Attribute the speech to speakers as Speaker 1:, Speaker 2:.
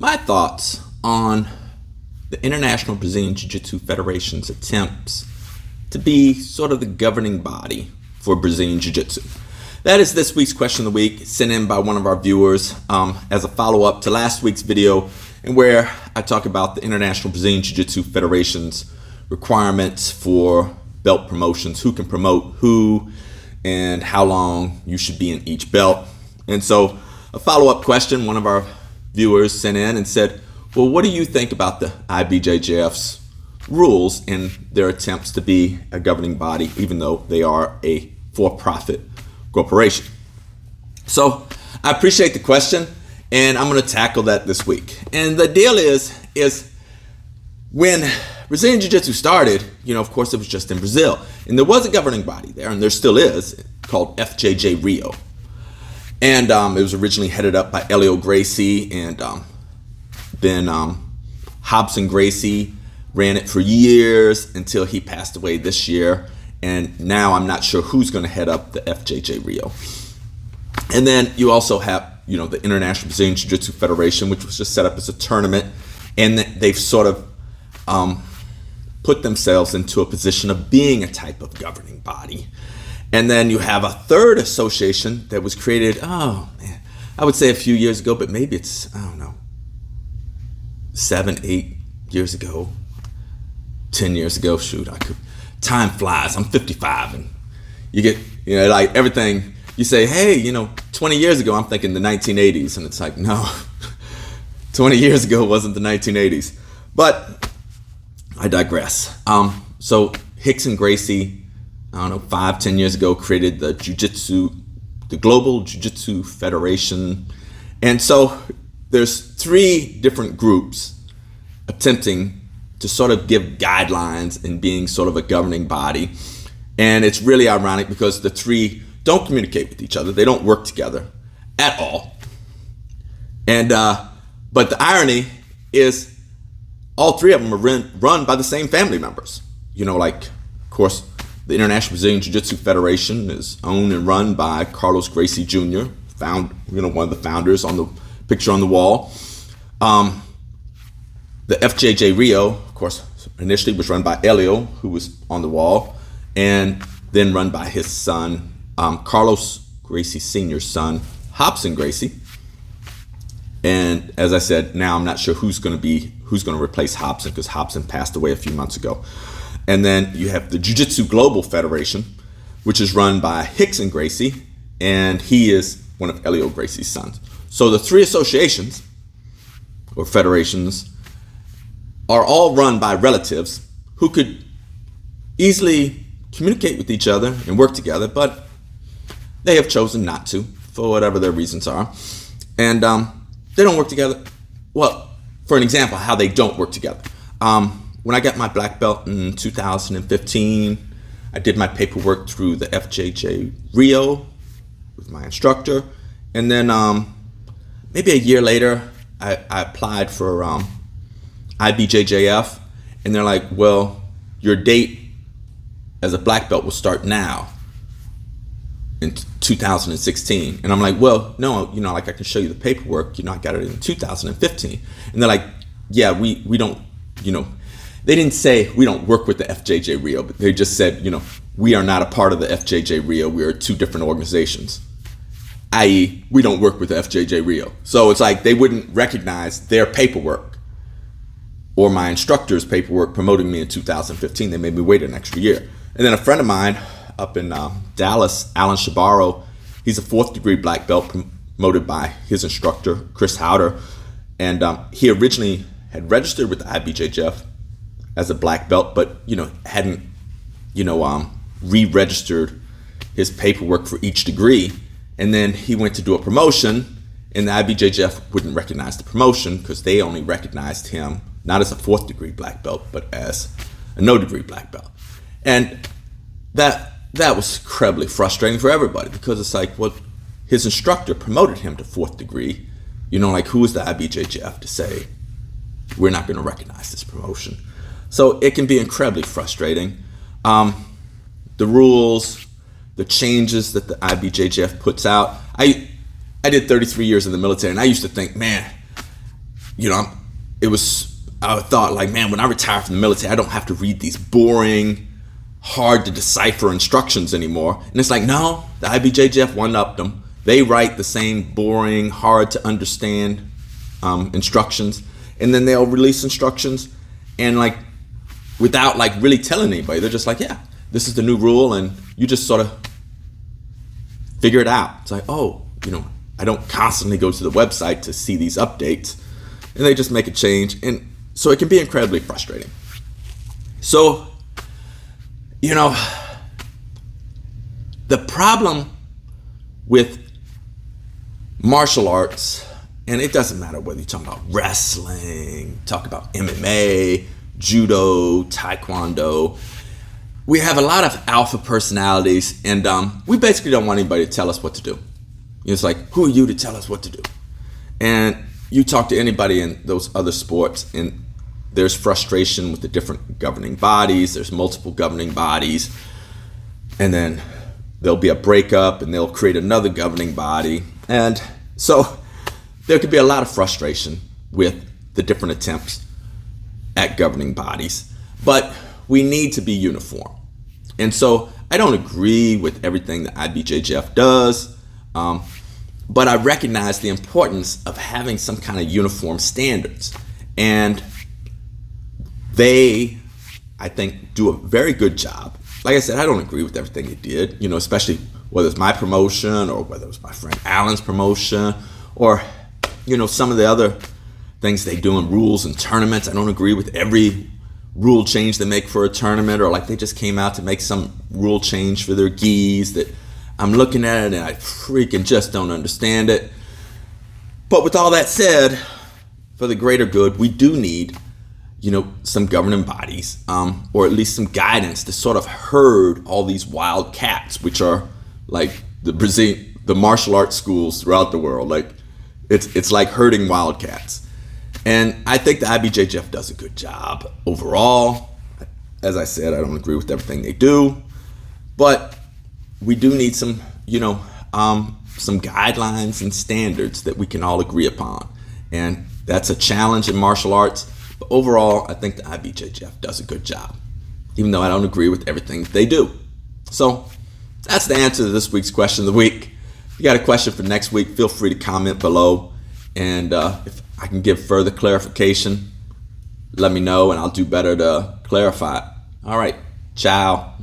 Speaker 1: My thoughts on the International Brazilian Jiu Jitsu Federation's attempts to be sort of the governing body for Brazilian Jiu Jitsu. That is this week's question of the week, sent in by one of our viewers as a follow-up to last week's video, and where I talk about the International Brazilian Jiu Jitsu Federation's requirements for belt promotions, who can promote who, and how long you should be in each belt. And so a follow-up question one of our viewers sent in and said, well, what do you think about the IBJJF's rules and their attempts to be a governing body, even though they are a for-profit corporation? So I appreciate the question, and I'm going to tackle that this week. And the deal is when Brazilian Jiu-Jitsu started, of course, it was just in Brazil. And there was a governing body there, and there still is, called FJJ Rio. And it was originally headed up by Helio Gracie, and then Robson Gracie ran it for years until he passed away this year. And now I'm not sure who's going to head up the FJJ Rio. And then you also have, the International Brazilian Jiu Jitsu Federation, which was just set up as a tournament. And they've sort of put themselves into a position of being a type of governing body. And then you have a third association that was created, I would say a few years ago, but maybe it's, 7, 8 years ago, 10 years ago. Time flies. I'm 55, and you get, like everything, you say, hey, 20 years ago, I'm thinking the 1980s. And it's like, no, 20 years ago wasn't the 1980s. But I digress. So Hicks and Gracie, 5, 10 years ago, created the Global Jiu-Jitsu Federation. And so there's 3 different groups attempting to sort of give guidelines and being sort of a governing body. And it's really ironic because the 3 don't communicate with each other. They don't work together at all. And but the irony is all 3 of them are run by the same family members. Of course, the International Brazilian Jiu Jitsu Federation is owned and run by Carlos Gracie Jr., one of the founders on the picture on the wall. The FJJ Rio, of course, initially was run by Helio, who was on the wall, and then run by his son, Carlos Gracie Sr.'s son, Robson Gracie. And as I said, now I'm not sure who's going to replace Robson, because Robson passed away a few months ago. And then you have the Jiu-Jitsu Global Federation, which is run by Hicks and Gracie, and he is one of Helio Gracie's sons. So the 3 associations, or federations, are all run by relatives who could easily communicate with each other and work together, but they have chosen not to, for whatever their reasons are. And they don't work together. Well, for an example, how they don't work together. When I got my black belt in 2015, I did my paperwork through the FJJ Rio with my instructor. And then maybe a year later, I applied for IBJJF. And they're like, well, your date as a black belt will start now in 2016. And I'm like, well, no, I can show you the paperwork. I got it in 2015. And they're like, yeah, we don't, they didn't say we don't work with the FJJ Rio, but they just said, we are not a part of the FJJ Rio. We are 2 different organizations, i.e. we don't work with the FJJ Rio. So it's like they wouldn't recognize their paperwork or my instructor's paperwork promoting me in 2015. They made me wait an extra year. And then a friend of mine up in Dallas, Alan Shabaro, he's a 4th degree black belt promoted by his instructor, Chris Howder. And he originally had registered with the IBJJF as a black belt, but hadn't re-registered his paperwork for each degree. And then he went to do a promotion, and the IBJJF wouldn't recognize the promotion because they only recognized him not as a 4th degree black belt, but as a no degree black belt. And that was incredibly frustrating for everybody, because it's like, well, his instructor promoted him to 4th degree. Who is the IBJJF to say we're not going to recognize this promotion? So it can be incredibly frustrating. The rules, the changes that the IBJJF puts out. I did 33 years in the military, and I used to think, man, I thought like, man, when I retire from the military, I don't have to read these boring, hard to decipher instructions anymore. And it's like, no, the IBJJF one-upped them. They write the same boring, hard to understand instructions, and then they'll release instructions and like without like really telling anybody. They're just like, yeah, this is the new rule, and you just sort of figure it out. It's like, oh, I don't constantly go to the website to see these updates, and they just make a change. And so it can be incredibly frustrating. So, the problem with martial arts, and it doesn't matter whether you're talking about wrestling, talk about MMA, judo, taekwondo, we have a lot of alpha personalities, and we basically don't want anybody to tell us what to do. It's like, who are you to tell us what to do? And you talk to anybody in those other sports, and there's frustration with the different governing bodies. There's multiple governing bodies, and then there'll be a breakup, and they'll create another governing body. And so there could be a lot of frustration with the different attempts at governing bodies, but we need to be uniform. And so I don't agree with everything that IBJJF does, but I recognize the importance of having some kind of uniform standards. And they, I think, do a very good job. Like I said, I don't agree with everything they did, especially whether it's my promotion or whether it's my friend Alan's promotion or, some of the other things they do in rules and tournaments. I don't agree with every rule change they make for a tournament, or like they just came out to make some rule change for their gis that I'm looking at it and I freaking just don't understand it. But with all that said, for the greater good, we do need some governing bodies, or at least some guidance to sort of herd all these wild cats, which are like the martial arts schools throughout the world. Like it's like herding wildcats. And I think the IBJJF does a good job overall. As I said, I don't agree with everything they do, but we do need some guidelines and standards that we can all agree upon. And that's a challenge in martial arts. But overall, I think the IBJJF does a good job, even though I don't agree with everything they do. So that's the answer to this week's question of the week. If you got a question for next week, feel free to comment below. And if I can give further clarification, let me know and I'll do better to clarify it. All right, ciao.